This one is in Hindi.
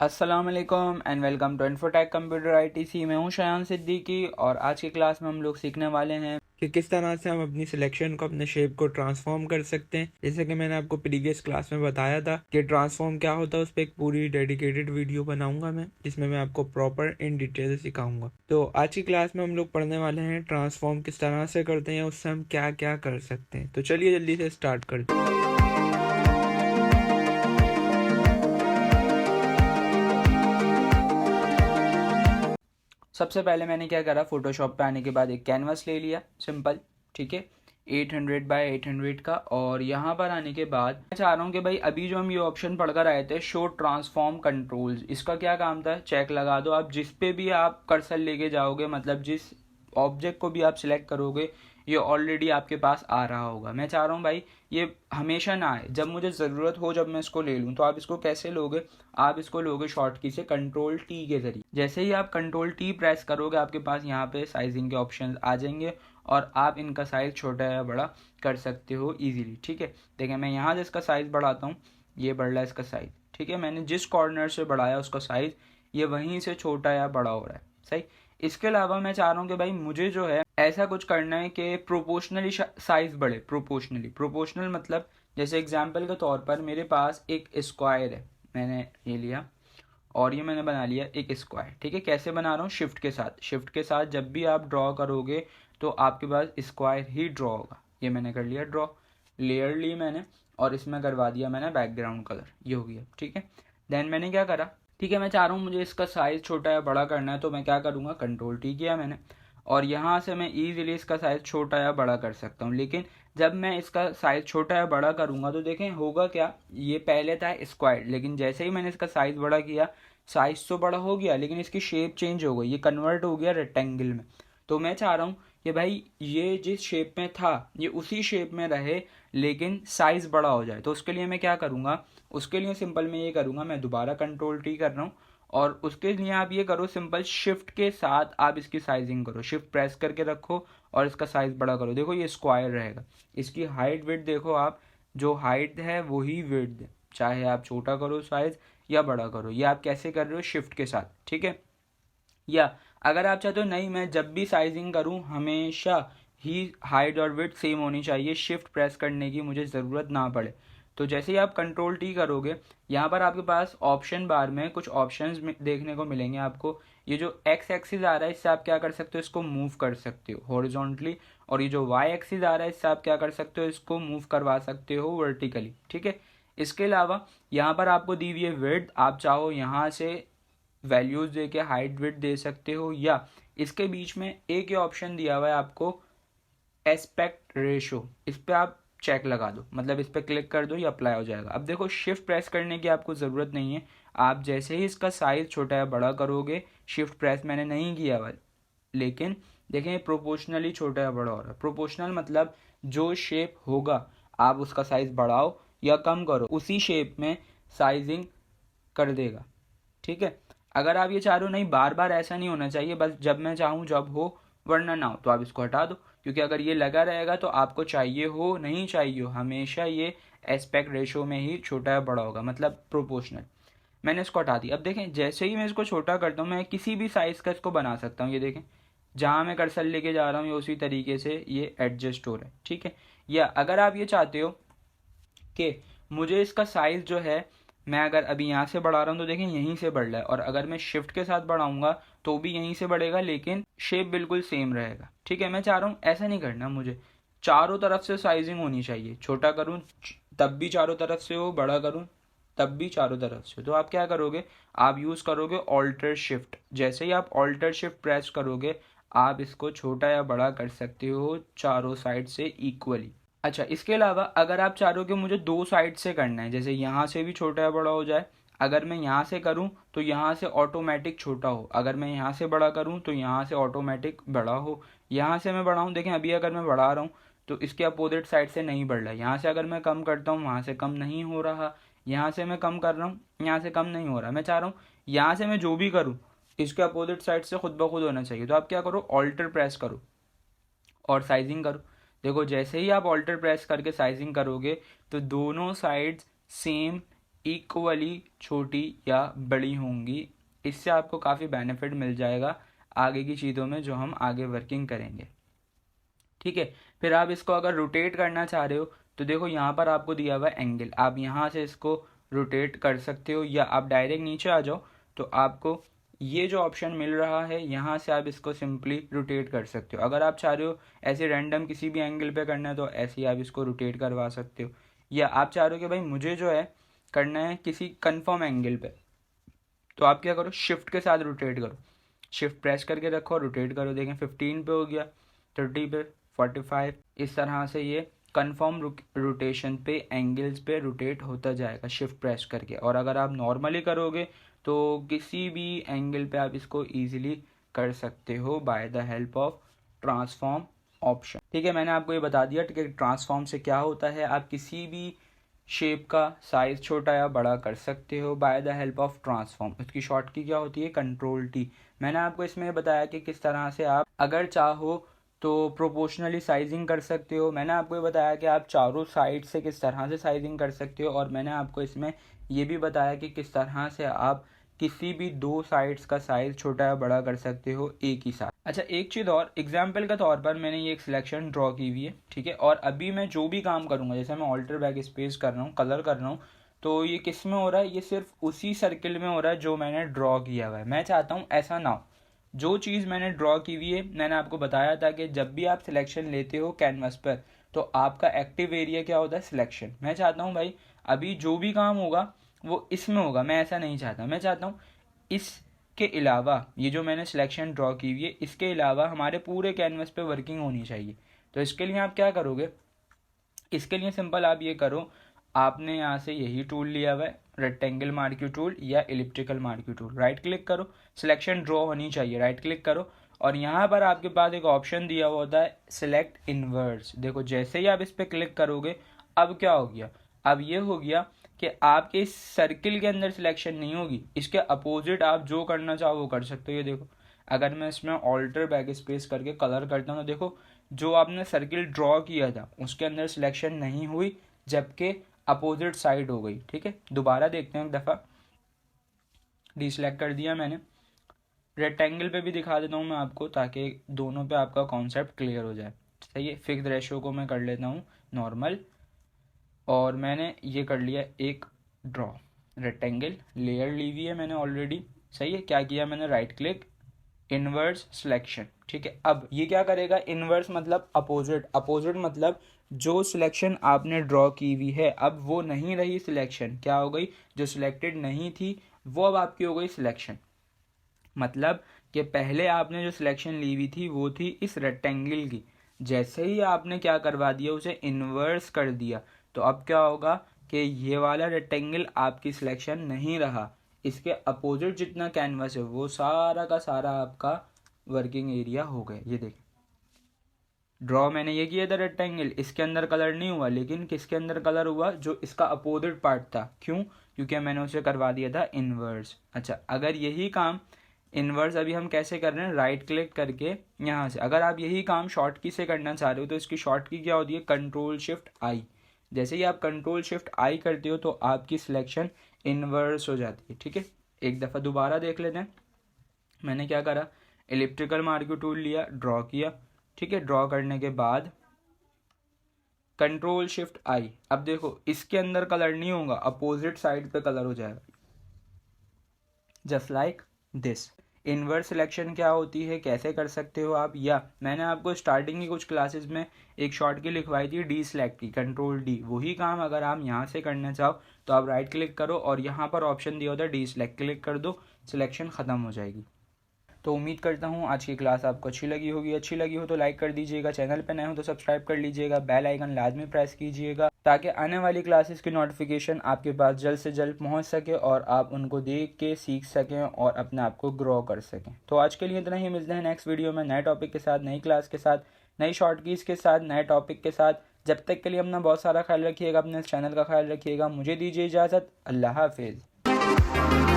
अस्सलाम वालेकुम and welcome to Infotech computer ITC. मैं हूं शायान सिद्दीकी और आज की क्लास में हम लोग सीखने वाले हैं कि किस तरह से हम अपनी सिलेक्शन को, अपने शेप को ट्रांसफॉर्म कर सकते हैं। जैसे कि मैंने आपको प्रीवियस क्लास में बताया था कि ट्रांसफॉर्म क्या होता है, उस पर एक पूरी डेडिकेटेड वीडियो बनाऊंगा मैं, जिसमें मैं आपको प्रॉपर इन डिटेल सिखाऊंगा। तो आज की क्लास में हम लोग पढ़ने वाले हैं ट्रांसफॉर्म किस तरह से करते हैं, उससे हम क्या क्या कर सकते हैं। तो चलिए जल्दी से स्टार्ट करते हैं। सबसे पहले मैंने क्या करा, फोटोशॉप पे आने के बाद एक कैनवास ले लिया सिंपल, ठीक है, 800 बाय 800 का। और यहाँ पर आने के बाद मैं चाह रहा हूँ कि भाई अभी जो हम ये ऑप्शन पढ़कर आए थे, शो ट्रांसफॉर्म कंट्रोल्स, इसका क्या काम था, चेक लगा दो। आप जिस पे भी आप कर्सर लेके जाओगे, मतलब जिस ऑब्जेक्ट को भी आप सिलेक्ट करोगे, ये ऑलरेडी आपके पास आ रहा होगा। मैं चाह रहा हूँ भाई ये हमेशा ना आए, जब मुझे ज़रूरत हो जब मैं इसको ले लूँ। तो आप इसको कैसे लोगे, आप इसको लोगे शॉर्ट की से कंट्रोल टी के जरिए। जैसे ही आप कंट्रोल टी प्रेस करोगे, आपके पास यहाँ पे साइजिंग के ऑप्शन आ जाएंगे और आप इनका साइज़ छोटा या बड़ा कर सकते हो इजीली, ठीक है। देखिए मैं यहाँ से इसका साइज़ बढ़ाता हूँ, ये बढ़ रहा है इसका साइज़, ठीक है। मैंने जिस कॉर्नर से बढ़ाया उसका साइज़, ये वहीं से छोटा या बड़ा हो रहा है, सही। इसके अलावा मैं चाह रहा हूँ कि भाई मुझे जो है ऐसा कुछ करना है कि प्रोपोर्शनली साइज बढ़े। प्रोपोर्शनल मतलब जैसे एग्जांपल के तौर पर मेरे पास एक स्क्वायर है, मैंने ये लिया और ये मैंने बना लिया एक स्क्वायर, ठीक है। कैसे बना रहा हूँ, शिफ्ट के साथ जब भी आप ड्रॉ करोगे तो आपके पास स्क्वायर ही ड्रॉ होगा। ये मैंने कर लिया ड्रॉ, लेयर ली मैंने और इसमें करवा दिया मैंने बैकग्राउंड कलर, ये हो गया, ठीक है। देन मैंने क्या करा, ठीक है, मैं चाह रहा हूँ मुझे इसका साइज़ छोटा या बड़ा करना है, तो मैं क्या करूँगा, कंट्रोल टी किया मैंने और यहाँ से मैं ईजिली इसका साइज़ छोटा या बड़ा कर सकता हूँ। लेकिन जब मैं इसका साइज़ छोटा या बड़ा करूँगा तो देखें होगा क्या, ये पहले था स्क्वायर, लेकिन जैसे ही मैंने इसका साइज़ बड़ा किया, साइज़ तो बड़ा हो गया लेकिन इसकी शेप चेंज हो गई, ये कन्वर्ट हो गया रेक्टेंगल में। तो मैं चाह रहा हूँ कि भाई ये जिस शेप में था ये उसी शेप में रहे लेकिन साइज़ बड़ा हो जाए। तो उसके लिए मैं क्या करूँगा, उसके लिए सिंपल मैं ये करूँगा, मैं दोबारा कंट्रोल टी कर रहा हूँ और उसके लिए आप ये करो, सिंपल शिफ्ट के साथ आप इसकी साइजिंग करो, शिफ्ट प्रेस करके रखो और इसका साइज़ बड़ा करो। देखो ये स्क्वायर रहेगा, इसकी हाइट विड्थ देखो आप, जो हाइट है वही विड्थ है, चाहे आप छोटा करो साइज़ या बड़ा करो। ये आप कैसे कर रहे हो, शिफ्ट के साथ, ठीक है। या अगर आप चाहते हो नहीं मैं जब भी साइजिंग करूं हमेशा ही हाइट और विड्थ सेम होनी चाहिए, शिफ्ट प्रेस करने की मुझे ज़रूरत ना पड़े, तो जैसे ही आप कंट्रोल टी करोगे, यहाँ पर आपके पास ऑप्शन बार में कुछ ऑप्शंस देखने को मिलेंगे आपको। ये जो एक्स एक्सिस आ रहा है इससे आप क्या कर सकते हो, इसको मूव कर सकते हो हॉरिजॉन्टली, और ये जो वाई एक्सिस आ रहा है इससे आप क्या कर सकते हो, इसको मूव करवा सकते हो वर्टिकली, ठीक है। इसके अलावा यहाँ पर आपको दी हुई है विड्थ, आप चाहो यहाँ से वैल्यूज़ दे के हाइट विड्थ दे सकते हो, या इसके बीच में एक ही ऑप्शन दिया हुआ है आपको एस्पेक्ट रेशो, इस पर आप चेक लगा दो, मतलब इस पर क्लिक कर दो, ये अप्लाई हो जाएगा। अब देखो शिफ्ट प्रेस करने की आपको ज़रूरत नहीं है, आप जैसे ही इसका साइज़ छोटा या बड़ा करोगे, शिफ्ट प्रेस मैंने नहीं किया हुआ, लेकिन देखें प्रोपोर्शनली छोटा या बड़ा हो रहा है। प्रोपोर्शनल मतलब जो शेप होगा आप उसका साइज़ बढ़ाओ या कम करो, उसी शेप में साइजिंग कर देगा, ठीक है। अगर आप ये चाह रहे हो नहीं बार बार ऐसा नहीं होना चाहिए, बस जब मैं चाहूँ जब हो वरना ना हो, तो आप इसको हटा दो, क्योंकि अगर ये लगा रहेगा तो आपको चाहिए हो नहीं चाहिए हो हमेशा ये एस्पेक्ट रेशो में ही छोटा या बड़ा होगा, मतलब प्रोपोर्शनल। मैंने इसको हटा दिया। अब देखें जैसे ही मैं इसको छोटा करता हूँ मैं किसी भी साइज़ का इसको बना सकता हूँ, ये देखें जहाँ मैं कर्सर लेके जा रहा हूँ ये उसी तरीके से ये एडजस्ट हो रहा है, ठीक है। या अगर आप ये चाहते हो कि मुझे इसका साइज़ जो है, मैं अगर अभी यहाँ से बढ़ा रहा हूँ तो देखें यहीं से बढ़ रहा है, और अगर मैं शिफ्ट के साथ बढ़ाऊँगा तो भी यहीं से बढ़ेगा लेकिन शेप बिल्कुल सेम रहेगा, ठीक है। मैं चाह रहा हूँ ऐसा नहीं करना, मुझे चारों तरफ से साइजिंग होनी चाहिए, छोटा करूँ तब भी चारों तरफ से हो, बड़ा करूँ तब भी चारों तरफ से। तो आप क्या करोगे, आप यूज़ करोगे ऑल्टर शिफ्ट। जैसे ही आप ऑल्टर शिफ्ट प्रेस करोगे आप इसको छोटा या बड़ा कर सकते हो चारों साइड से इक्वली। अच्छा, इसके अलावा अगर आप चाह रहे हो कि मुझे दो साइड से करना है, जैसे यहाँ से भी छोटा या बड़ा हो जाए, अगर मैं यहाँ से करूँ तो यहाँ से ऑटोमेटिक छोटा हो, अगर मैं यहाँ से बड़ा करूँ तो यहाँ से ऑटोमेटिक बड़ा हो। यहाँ से मैं बढ़ाऊँ, देखें अभी अगर मैं बढ़ा रहा हूँ तो इसके अपोजिट साइड से नहीं बढ़ रहा है, यहाँ से अगर मैं कम करता हूँ वहाँ से कम नहीं हो रहा, यहाँ से मैं कम कर रहा हूँ यहाँ से कम नहीं हो रहा। मैं चाह रहा हूँ यहाँ से मैं जो भी करूँ इसके अपोजिट साइड से खुद ब खुद होना चाहिए। तो आप क्या करो, ऑल्टर प्रेस करो और साइजिंग करो। देखो जैसे ही आप ऑल्टर प्रेस करके साइजिंग करोगे तो दोनों साइड्स सेम इक्वली छोटी या बड़ी होंगी। इससे आपको काफ़ी बेनिफिट मिल जाएगा आगे की चीज़ों में जो हम आगे वर्किंग करेंगे। ठीक है, फिर आप इसको अगर रोटेट करना चाह रहे हो तो देखो यहाँ पर आपको दिया हुआ है एंगल, आप यहाँ से इसको रोटेट कर सकते हो या आप डायरेक्ट नीचे आ जाओ तो आपको ये जो ऑप्शन मिल रहा है यहाँ से आप इसको सिंपली रोटेट कर सकते हो। अगर आप चाह रहे हो ऐसे रैंडम किसी भी एंगल पे करना है तो ऐसे ही आप इसको रोटेट करवा सकते हो, या आप चाह रहे हो कि भाई मुझे जो है करना है किसी कंफर्म एंगल पे, तो आप क्या करो, शिफ्ट के साथ रोटेट करो, शिफ्ट प्रेस करके रखो, रोटेट करो, देखें 15 पे हो गया, 30 पे, 45, इस तरह से ये कंफर्म रोटेशन पे एंगल्स पे रोटेट होता जाएगा शिफ्ट प्रेस करके। और अगर आप नॉर्मली करोगे तो किसी भी एंगल पे आप इसको इजीली कर सकते हो by the help of transform option. ठीक है, मैंने आपको ये बता दिया कि ट्रांसफॉर्म से क्या होता है, आप किसी भी शेप का साइज छोटा या बड़ा कर सकते हो by the help of transform. इसकी शॉर्ट की क्या होती है, कंट्रोल टी। मैंने आपको इसमें बताया कि किस तरह से आप अगर चाहो तो प्रोपोर्शनली साइजिंग कर सकते हो। मैंने आपको ये बताया कि आप चारों साइड से किस तरह से साइजिंग कर सकते हो, और मैंने आपको इसमें ये भी बताया कि किस तरह से आप किसी भी दो साइड्स का साइज छोटा या बड़ा कर सकते हो एक ही साथ। अच्छा, एक चीज़ और, एग्जाम्पल के तौर पर मैंने ये एक सिलेक्शन ड्रॉ की हुई है, ठीक है, और अभी मैं जो भी काम करूँगा, जैसे मैं ऑल्टर बैक स्पेस कर रहा हूँ, कलर कर रहा हूँ, तो ये किस में हो रहा है, ये सिर्फ उसी सर्किल में हो रहा है जो मैंने ड्रॉ किया हुआ है। मैं चाहता हूँ ऐसा ना हो, जो चीज़ मैंने ड्रॉ की हुई है, मैंने आपको बताया था कि जब भी आप सिलेक्शन लेते हो कैनवस पर तो आपका एक्टिव एरिया क्या होता है, सिलेक्शन। मैं चाहता हूँ भाई अभी जो भी काम होगा वो इसमें होगा, मैं ऐसा नहीं चाहता। मैं चाहता हूँ इसके अलावा ये जो मैंने सिलेक्शन ड्रॉ की हुई है इसके अलावा हमारे पूरे कैनवस पे वर्किंग होनी चाहिए। तो इसके लिए आप क्या करोगे, इसके लिए सिंपल आप ये करो, आपने यहाँ से यही टूल लिया हुआ है, रेक्टेंगल मार्क्यू टूल या elliptical marquee tool, right click करो, सिलेक्शन ड्रॉ होनी चाहिए, राइट क्लिक करो, और यहाँ पर आपके पास एक ऑप्शन दिया हुआ होता है सिलेक्ट इनवर्स। देखो जैसे ही आप इस पर क्लिक करोगे अब क्या हो गया, अब ये हो गया कि आपके इस सर्किल के अंदर सिलेक्शन नहीं होगी, इसके अपोजिट आप जो करना चाहो वो कर सकते हो। ये देखो अगर मैं इसमें ऑल्टर बैक स्पेस करके कलर करता हूँ तो देखो जो आपने सर्किल ड्रॉ किया था उसके अंदर सिलेक्शन नहीं हुई, जबकि अपोजिट साइड हो गई। ठीक है, दोबारा देखते हैं एक दफ़ा, डिसलेक्ट कर दिया मैंने, रेक्टेंगल पे भी दिखा देता हूँ मैं आपको ताकि दोनों पे आपका कॉन्सेप्ट क्लियर हो जाए। सही है, फिक्स रेशियो को मैं कर लेता हूँ नॉर्मल, और मैंने ये कर लिया एक ड्रॉ रेक्टेंगल, लेयर ली हुई है मैंने ऑलरेडी। सही है, क्या किया मैंने, राइट क्लिक, इनवर्स सिलेक्शन। ठीक है, अब ये क्या करेगा, इनवर्स मतलब अपोजिट, अपोजिट मतलब जो सिलेक्शन आपने ड्रॉ की हुई है अब वो नहीं रही सिलेक्शन, क्या हो गई, जो सिलेक्टेड नहीं थी वो अब आपकी हो गई सिलेक्शन। मतलब कि पहले आपने जो सिलेक्शन ली हुई थी वो थी इस रेक्टेंगल की, जैसे ही आपने क्या करवा दिया, उसे इन्वर्स कर दिया, तो अब क्या होगा कि ये वाला रेक्टेंगल आपकी सिलेक्शन नहीं रहा, इसके अपोजिट जितना कैनवस है वो सारा का सारा आपका वर्किंग एरिया हो गया। ये देखें, ड्रॉ मैंने ये किया था रेक्टेंगल, इसके अंदर कलर नहीं हुआ, लेकिन किसके अंदर कलर हुआ, जो इसका अपोजिट पार्ट था। क्यों, क्योंकि मैंने उसे करवा दिया था इन्वर्स। अच्छा, अगर यही काम इन्वर्स अभी हम कैसे कर रहे हैं, राइट क्लिक करके यहाँ से, अगर आप यही काम शॉर्ट की से करना चाह रहे हो तो इसकी शॉर्ट की क्या होती है, कंट्रोल शिफ्ट आई। जैसे ही आप कंट्रोल शिफ्ट आई करते हो तो आपकी सिलेक्शन इन्वर्स हो जाती है। ठीक है, एक दफ़ा दोबारा देख लेते हैं, मैंने क्या करा, एलिप्टिकल मार्क्यू टूल लिया, ड्रॉ किया। ठीक है, ड्रॉ करने के बाद कंट्रोल शिफ्ट आई, अब देखो इसके अंदर कलर नहीं होगा, अपोजिट साइड पे कलर हो जाएगा, just like this. Inverse selection क्या होती है, कैसे कर सकते हो आप, या मैंने आपको स्टार्टिंग की कुछ क्लासेस में एक शॉर्ट की लिखवाई थी डी सेलेक्ट की, कंट्रोल डी, वही काम अगर आप यहाँ से करना चाहो तो आप राइट क्लिक करो और यहाँ पर ऑप्शन दिया होता है डी सेलेक्ट, क्लिक कर दो, सिलेक्शन ख़त्म हो जाएगी। तो उम्मीद करता हूँ आज की क्लास आपको अच्छी लगी होगी, अच्छी लगी हो तो लाइक कर दीजिएगा, चैनल पे नए हो तो सब्सक्राइब कर लीजिएगा, बेल आइकन लाजमी प्रेस कीजिएगा ताकि आने वाली क्लासेस की नोटिफिकेशन आपके पास जल्द से जल्द पहुँच सके और आप उनको देख के सीख सकें और अपने आप को ग्रो कर सकें। तो आज के लिए इतना ही, मिलते हैं नेक्स्ट वीडियो में नए टॉपिक के साथ, नई क्लास के साथ, नई शॉर्ट कीज़ के साथ, नए टॉपिक के साथ। जब तक के लिए अपना बहुत सारा ख्याल रखिएगा, अपने चैनल का ख्याल रखिएगा। मुझे दीजिए इजाज़त, अल्लाह हाफिज़।